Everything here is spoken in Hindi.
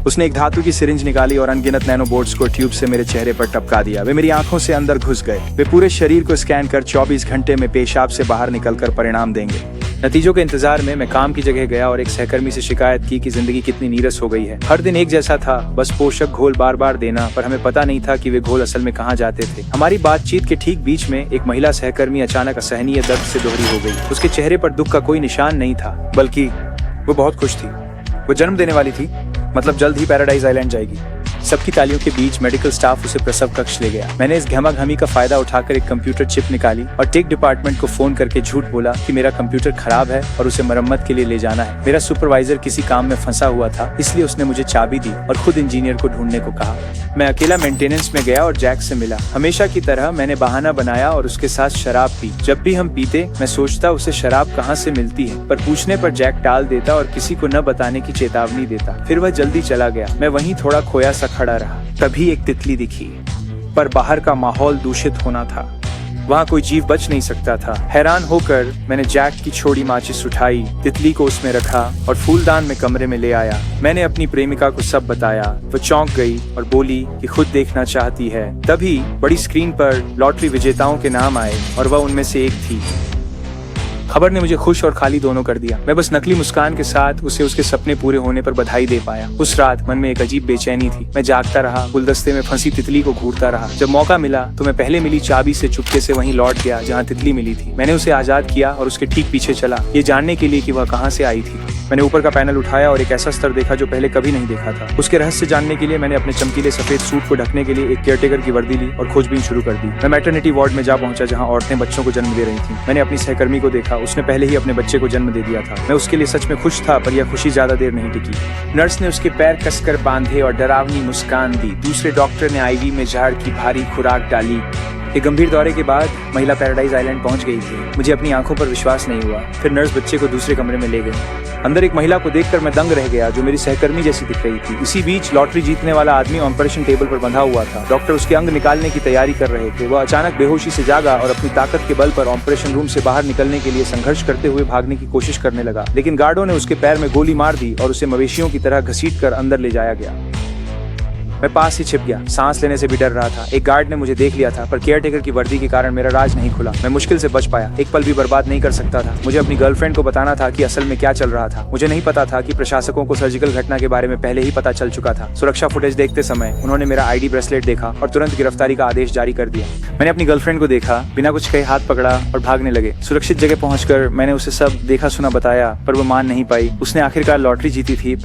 उसने एक धातु की सिरिंज निकाली और अनगिनत नैनो बोर्ड्स को ट्यूब से मेरे चेहरे पर टपका दिया। वे मेरी आंखों से अंदर घुस गए। वे पूरे शरीर को स्कैन कर 24 घंटे में पेशाब से बाहर निकलकर परिणाम देंगे। नतीजों के इंतजार में मैं काम की जगह गया और एक सहकर्मी से शिकायत की कि जिंदगी कितनी नीरस हो गई है। हर दिन एक जैसा था, बस पोषक घोल बार बार देना, पर हमें पता नहीं था कि वे घोल असल में कहाँ जाते थे। हमारी बातचीत के ठीक बीच में एक महिला सहकर्मी अचानक असहनीय दर्द से दोहरी हो गई। उसके चेहरे पर दुख का कोई निशान नहीं था, बल्कि वो बहुत खुश थी। वो जन्म देने वाली थी, मतलब जल्द ही पैराडाइज आइलैंड जाएगी। सबकी तालियों के बीच मेडिकल स्टाफ उसे प्रसव कक्ष ले गया। मैंने इस घमाघमी का फायदा उठाकर एक कंप्यूटर चिप निकाली और टेक डिपार्टमेंट को फोन करके झूठ बोला कि मेरा कंप्यूटर खराब है और उसे मरम्मत के लिए ले जाना है। मेरा सुपरवाइजर किसी काम में फंसा हुआ था, इसलिए उसने मुझे चाबी दी और खुद इंजीनियर को ढूंढने को कहा। मैं अकेला मेंटेनेंस में गया और जैक से मिला। हमेशा की तरह मैंने बहाना बनाया और उसके साथ शराब पी। जब भी हम पीते, मैं सोचता उसे शराब कहाँ से मिलती है, पर पूछने पर जैक टाल देता और किसी को न बताने की चेतावनी देता। फिर वह जल्दी चला गया। मैं वहीं थोड़ा खोया सा खड़ा रहा। तभी एक तितली दिखी, पर बाहर का माहौल दूषित होना था। वहाँ कोई जीव बच नहीं सकता था। हैरान होकर मैंने जैक की छोड़ी माचिस उठाई, तितली को उसमें रखा और फूलदान में कमरे में ले आया। मैंने अपनी प्रेमिका को सब बताया। वो चौंक गई और बोली कि खुद देखना चाहती है। तभी बड़ी स्क्रीन पर लॉटरी विजेताओं के नाम आए और वह उनमें से एक थी। खबर ने मुझे खुश और खाली दोनों कर दिया। मैं बस नकली मुस्कान के साथ उसे उसके सपने पूरे होने पर बधाई दे पाया। उस रात मन में एक अजीब बेचैनी थी। मैं जागता रहा, गुलदस्ते में फंसी तितली को घूरता रहा। जब मौका मिला तो मैं पहले मिली चाबी से चुपके से वहीं लौट गया जहाँ तितली मिली थी। मैंने उसे आजाद किया और उसके ठीक पीछे चला, ये जानने के लिए कि वह कहाँ से आई थी। मैंने ऊपर का पैनल उठाया और एक ऐसा स्तर देखा जो पहले कभी नहीं देखा था। उसके रहस्य जानने के लिए मैंने अपने चमकीले सफेद सूट को ढकने के लिए एक केयरटेकर की वर्दी ली और खोजबीन शुरू कर दी। मैं मैटरनिटी वार्ड में जा पहुंचा जहां औरतें बच्चों को जन्म दे रही थीं। मैंने अपनी सहकर्मी को देखा। उसने पहले ही अपने बच्चे को जन्म दे दिया था। मैं उसके लिए सच में खुश था, पर यह खुशी ज्यादा देर नहीं टिकी। नर्स ने उसके पैर कसकर बांधे और डरावनी मुस्कान दी। दूसरे डॉक्टर ने आईवी में जहर की भारी खुराक डाली। एक गंभीर दौरे के बाद महिला पैराडाइज आइलैंड पहुंच गई थी। मुझे अपनी आंखों पर विश्वास नहीं हुआ। फिर नर्स बच्चे को दूसरे कमरे में ले गई। अंदर एक महिला को देखकर मैं दंग रह गया, जो मेरी सहकर्मी जैसी दिख रही थी। इसी बीच लॉटरी जीतने वाला आदमी ऑपरेशन टेबल पर बंधा हुआ था। डॉक्टर उसके अंग निकालने की तैयारी कर रहे थे। वह अचानक बेहोशी से जागा और अपनी ताकत के बल पर ऑपरेशन रूम से बाहर निकलने के लिए संघर्ष करते हुए भागने की कोशिश करने लगा, लेकिन गार्डों ने उसके पैर में गोली मार दी और उसे मवेशियों की तरह घसीटकर अंदर ले जाया गया। मैं पास ही छिप गया, सांस लेने से भी डर रहा था। एक गार्ड ने मुझे देख लिया था, पर केयरटेकर की वर्दी के कारण मेरा राज नहीं खुला। मैं मुश्किल से बच पाया। एक पल भी बर्बाद नहीं कर सकता था। मुझे अपनी गर्लफ्रेंड को बताना था कि असल में क्या चल रहा था। मुझे नहीं पता था कि प्रशासकों को सर्जिकल घटना के बारे में पहले ही पता चल चुका था। सुरक्षा फुटेज देखते समय उन्होंने मेरा आईडी ब्रेसलेट देखा और तुरंत गिरफ्तारी का आदेश जारी कर दिया। मैंने अपनी गर्लफ्रेंड को देखा, बिना कुछ कहे हाथ पकड़ा और भागने लगे। सुरक्षित जगह पहुंचकर मैंने उसे सब देखा सुना बताया, पर वो मान नहीं पाई। उसने आखिरकार लॉटरी जीती थी।